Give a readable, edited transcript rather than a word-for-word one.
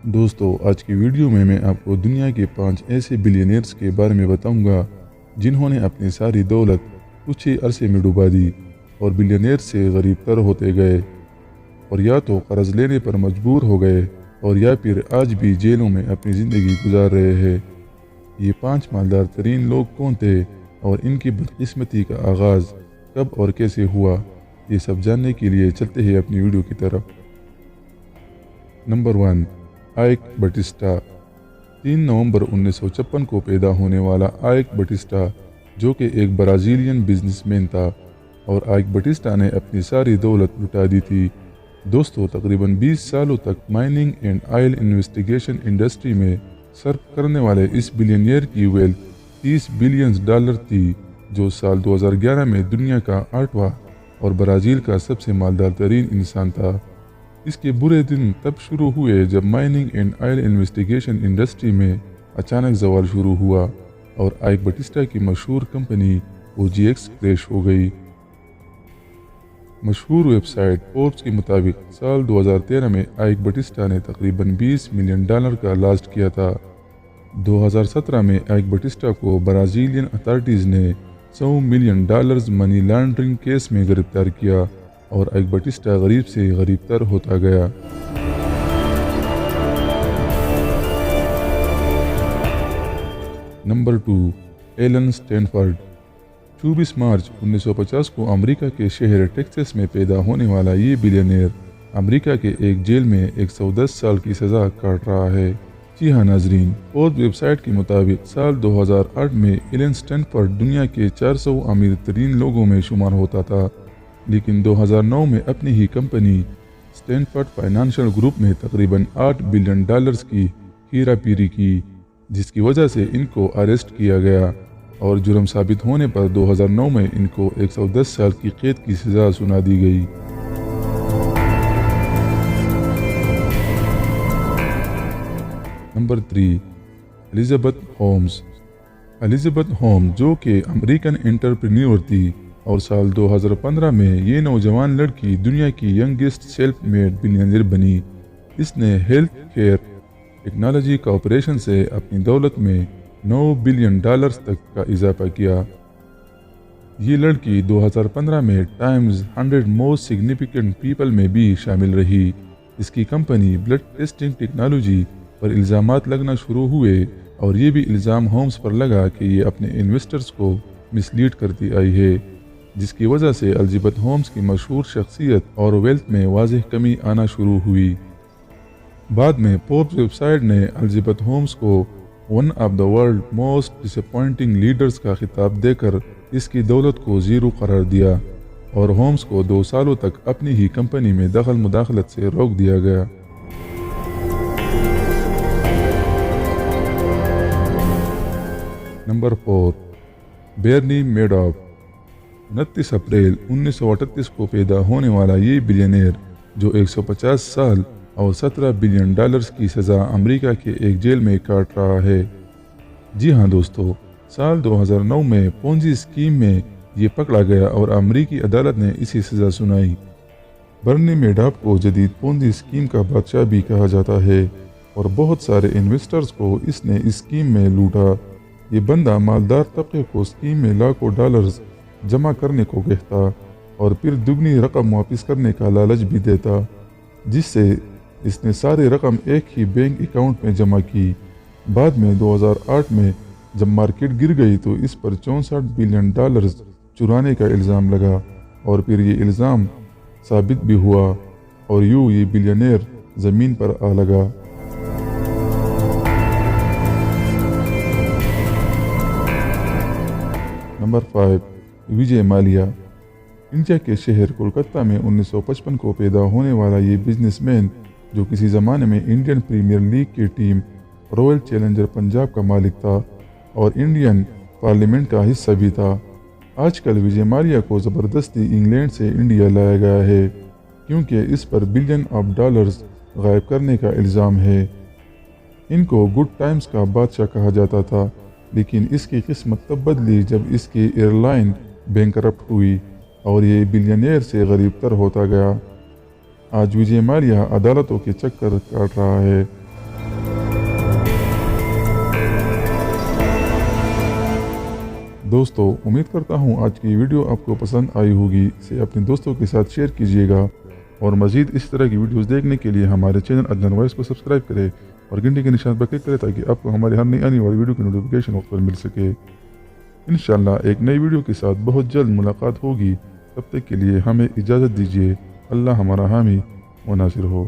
دوستو آج کی ویڈیو میں آپ کو دنیا کے 5 ایسے بلینئرز کے بارے میں بتاؤں گا جنہوں نے اپنی ساری دولت کچھ ہی عرصے میں ڈبا دی اور بلینئر سے غریب تر ہوتے گئے، اور یا تو قرض لینے پر مجبور ہو گئے اور یا پھر آج بھی جیلوں میں اپنی زندگی گزار رہے ہیں۔ یہ 5 مالدار ترین لوگ کون تھے اور ان کی بدقسمتی کا آغاز کب اور کیسے ہوا، یہ سب جاننے کے لیے چلتے ہیں اپنی ویڈیو کی طرف۔ نمبر 1، آئک بٹسٹا۔ 3 نومبر 1956 کو پیدا ہونے والا آئک بٹسٹا جو کہ ایک برازیلین بزنس مین تھا، اور آئک بٹسٹا نے اپنی ساری دولت لٹا دی تھی۔ دوستو تقریباً 20 سالوں تک mining and oil investigation industry میں صرف کرنے والے اس بلینئر کی ویلتھ $30 بلین تھی، جو سال 2011 میں دنیا کا 8واں اور برازیل کا سب سے مالدار ترین انسان تھا۔ اس کے برے دن تب شروع ہوئے جب mining and oil investigation industry میں اچانک زوال شروع ہوا اور آئک بٹسٹا کی مشہور کمپنی OGX کریش ہو گئی۔ مشہور ویب سائٹ فوربس کے مطابق سال 2013 میں آئک بٹسٹا نے تقریباً $20 ملین کا لاس کیا تھا۔ 2017 میں آئک بٹسٹا کو برازیلین اتھارٹیز نے $100 ملین منی لانڈرنگ کیس میں گرفتار کیا، اور آئک بٹسٹا غریب سے غریب تر ہوتا گیا۔ Number 2، Alan Stanford. 24 مارچ 1950 کو امریکہ کے شہر ٹیکساس میں پیدا ہونے والا یہ بلینئر امریکہ کے ایک جیل میں 110 سال کی سزا کاٹ رہا ہے۔ جی ہاں ناظرین، فوربس ویب سائٹ کے مطابق سال 2008 میں ایلن اسٹینفورڈ دنیا کے 400 امیر ترین لوگوں میں شمار ہوتا تھا، لیکن 2009 میں اپنی ہی کمپنی اسٹینفورڈ فائنانشل گروپ میں تقریباً $8 بلین کی ہیرا پھیری کی، جس کی وجہ سے ان کو اریسٹ کیا گیا، اور جرم ثابت ہونے پر 2009 میں ان کو 110 سال کی قید کی سزا سنا دی گئی۔ Number 3، Elizabeth homes. Elizabeth homes جو کہ امریکن انٹرپرینیور تھی، اور سال 2015 میں یہ نوجوان لڑکی دنیا کی ینگسٹ سیلف میڈ بلینئر بنی۔ اس نے ہیلتھ کیئر ٹیکنالوجی کارپوریشن سے اپنی دولت میں $9 بلین تک کا اضافہ کیا۔ یہ لڑکی 2015 میں ٹائمز 100 موسٹ سگنیفیکنٹ پیپل میں بھی شامل رہی۔ اس کی کمپنی بلڈ ٹیسٹنگ ٹیکنالوجی پر الزامات لگنا شروع ہوئے، اور یہ بھی الزام ہومز پر لگا کہ یہ اپنے انویسٹرز کو مسلیڈ کرتی آئی ہے، جس کی وجہ سے الزبتھ ہومز کی مشہور شخصیت اور ویلتھ میں واضح کمی آنا شروع ہوئی۔ بعد میں فوربس ویب سائٹ نے الزبتھ ہومز کو one of the world most ڈسپوائنٹنگ leaders کا خطاب دے کر اس کی دولت کو زیرو قرار دیا، اور ہومز کو 2 سالوں تک اپنی ہی کمپنی میں دخل مداخلت سے روک دیا گیا۔ نمبر 4، بیرنی میڈوف۔ 29 اپریل 1938 کو پیدا ہونے والا یہ بلینئر جو 150 سال اور $17 بلین کی سزا امریکہ کے ایک جیل میں کاٹ رہا ہے۔ جی ہاں دوستو، سال 2009 میں پونزی اسکیم میں یہ پکڑا گیا اور امریکی عدالت نے اسی سزا سنائی۔ برنی میڈوف کو جدید پونزی اسکیم کا بادشاہ بھی کہا جاتا ہے، اور بہت سارے انویسٹرز کو اس نے اس اسکیم میں لوٹا۔ یہ بندہ مالدار طبقے کو اسکیم میں لاکھوں ڈالرز جمع کرنے کو کہتا، اور پھر دگنی رقم واپس کرنے کا لالچ بھی دیتا، جس سے اس نے ساری رقم ایک ہی بینک اکاؤنٹ میں جمع کی۔ بعد میں 2008 میں جب مارکیٹ گر گئی تو اس پر $64 بلین چرانے کا الزام لگا، اور پھر یہ الزام ثابت بھی ہوا، اور یوں یہ بلینئر زمین پر آ لگا۔ نمبر 5، وجے مالیا۔ انڈیا کے شہر کولکتہ میں 1955 کو پیدا ہونے والا یہ بزنس مین جو کسی زمانے میں انڈین پریمیئر لیگ کی ٹیم رائل چیلنجر پنجاب کا مالک تھا، اور انڈین پارلیمنٹ کا حصہ بھی تھا۔ آج کل وجے مالیا کو زبردستی انگلینڈ سے انڈیا لایا گیا ہے، کیونکہ اس پر بلین آف ڈالرز غائب کرنے کا الزام ہے۔ ان کو گڈ ٹائمز کا بادشاہ کہا جاتا تھا، لیکن اس کی قسمت تب بدلی جب اس کی ایئر لائن بینکرپٹ ہوئی، اور یہ بلینئر سے غریب تر ہوتا گیا۔ آج وجے مالیا عدالتوں کے چکر کاٹ رہا ہے۔ دوستو امید کرتا ہوں آج کی ویڈیو آپ کو پسند آئی ہوگی، اسے اپنے دوستوں کے ساتھ شیئر کیجیے گا اور مزید اس طرح کی ویڈیوز دیکھنے کے لیے ہمارے چینل عدنان وائس کو سبسکرائب کریں اور گھنٹی کے نشان پر کلک کریں تاکہ آپ کو ہماری ہر نئی آنے والی ویڈیو کی نوٹیفیکیشن وقت پر مل سکے۔ انشاءاللہ ایک نئی ویڈیو کے ساتھ بہت جلد ملاقات ہوگی، تب تک کے لیے ہمیں اجازت دیجیے۔ اللہ ہمارا حامی و ناصر ہو۔